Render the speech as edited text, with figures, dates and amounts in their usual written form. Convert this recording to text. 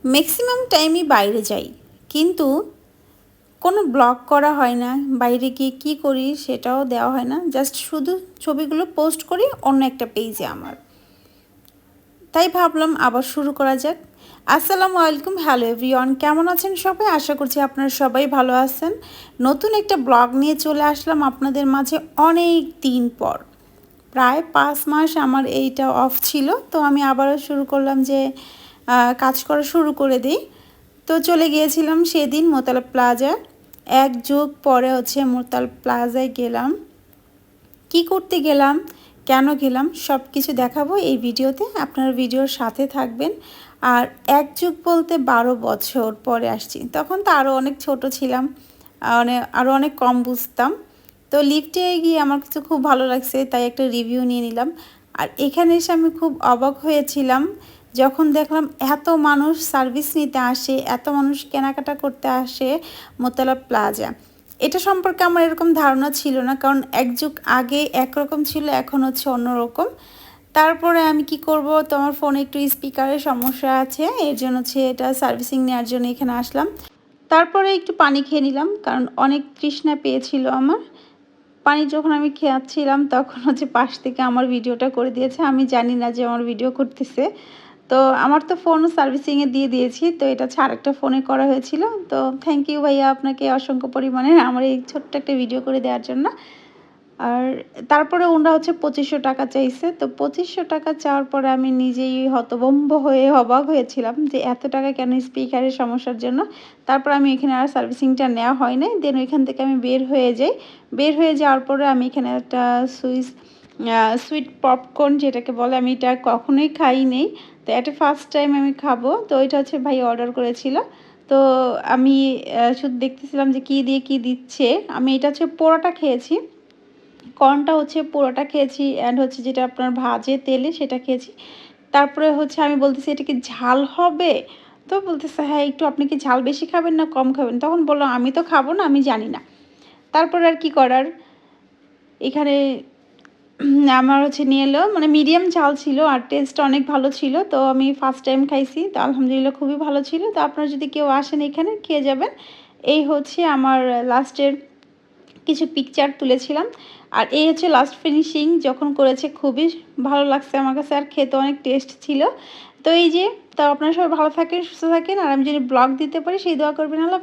Maximum টাইমই বাইরে যাই, কিন্তু কোনো ব্লগ করা হয় না। বাইরে গিয়ে কী করি সেটাও দেওয়া হয় না, জাস্ট শুধু ছবিগুলো পোস্ট করি অন্য একটা পেজে আমার। তাই ভাবলাম আবার শুরু করা যাক। আসসালামু আলাইকুম, হ্যালো এভরিওয়ান, কেমন আছেন সবাই? আশা করছি আপনারা সবাই ভালো আছেন। নতুন একটা ব্লগ নিয়ে চলে আসলাম আপনাদের মাঝে অনেক দিন পর। প্রায় 5 মাস আমার এইটা অফ ছিল, তো আমি আবারও শুরু করলাম যে কাজ করা শুরু করে দিই। তো চলে গিয়েছিলাম সেদিন মোতালেব প্লাজা। এক যুগ পরে মোতালেব প্লাজায় গেলাম। কি করতে গেলাম, কেন গেলাম, সব কিছু দেখাবো এই ভিডিওতে। আপনারা ভিডিওর সাথে থাকবেন। আর এক যুগ বলতে 12 বছর পরে আসছি, তখন তো আরও অনেক ছোট ছিলাম, আরও অনেক কম বুঝতাম। তো লিফটে গিয়ে আমার কাছে খুব ভালো লাগছে, তাই একটা রিভিউ নিয়ে নিলাম। আর এখানে এসে আমি খুব অবাক হয়েছিলাম যখন দেখলাম এত মানুষ সার্ভিস নিতে আসে, এত মানুষ কেনাকাটা করতে আসে মোতালেব প্লাজা। এটা সম্পর্কে আমার এরকম ধারণা ছিল না, কারণ এক যুগ আগে একরকম ছিল, এখন অন্যরকম। তারপরে আমি কি করব, তো আমার ফোনে একটু স্পিকারের সমস্যা আছে, এর জন্য এটা সার্ভিসিং নেওয়ার জন্য এখানে আসলাম। তারপরে একটু পানি খেয়ে নিলাম, কারণ অনেক তৃষ্ণা পেয়েছিল আমার। পানি যখন আমি খেয়াচ্ছিলাম তখন পাশ থেকে আমার ভিডিওটা করে দিয়েছে, আমি জানি না যে আমার ভিডিও করতেছে। তো আমার তো ফোন সার্ভিসিংয়ে দিয়ে দিয়েছি, তো এটা আরেকটা ফোনে করা হয়েছিল। তো থ্যাংক ইউ ভাইয়া, আপনাকে অসংখ্য পরিমাণে আমার এই ছোট্ট একটা ভিডিও করে দেওয়ার জন্য। আর তারপরে ওনারা 2500 টাকা চাইছে। তো 2500 টাকা চাওয়ার পরে আমি নিজেই হতভম্ব হয়ে অবাক হয়েছিলাম যে এত টাকা কেন স্পিকারের সমস্যার জন্য। তারপর আমি এখানে আর সার্ভিসিংটা নেওয়া হয় নাই। দেন ওইখান থেকে আমি বের হয়ে যাই। বের হয়ে যাওয়ার পরে আমি এখানে একটা সুইট পপকর্ন যেটাকে বলে, আমি এটা কখনোই খাই নেই। তো এটা ফার্স্ট টাইম আমি খাবো। তো এটা ভাই অর্ডার করেছিল। তো আমি শুধু দেখতেছিলাম যে কী দিয়ে কী দিচ্ছে। আমি এটা পোড়াটা খেয়েছি, কর্নটা পোড়াটা খেয়েছি, অ্যান্ড যেটা আপনার ভাজে তেলে সেটা খেয়েছি। তারপরে আমি বলতেছি এটা কি ঝাল হবে? তো বলতেছে হ্যাঁ একটু, আপনি কি ঝাল বেশি খাবেন না কম খাবেন? তখন বললাম আমি তো খাবো না, আমি জানি না। তারপরে আর কি করার, এখানে আমার নিয়ে এলো, মানে মিডিয়াম ঝাল ছিল আর টেস্টটা অনেক ভালো ছিল। তো আমি ফার্স্ট টাইম খাইছি, তো আলহামদুলিল্লাহ খুবই ভালো ছিল। তো আপনারা যদি কেউ আসেন এখানে খেয়ে যাবেন। এই আমার লাস্টের কিছু পিকচার তুলেছিলাম। আর এই লাস্ট ফিনিশিং যখন করেছে, খুবই ভালো লাগছে আমার কাছে, আর খেতে অনেক টেস্ট ছিল। তো এই যে, তো আপনারা সবাই ভালো থাকেন, সুস্থ থাকেন, আর আমি যদি ব্লগ দিতে পারি সেই দোয়া করবেন। আল্লাহ।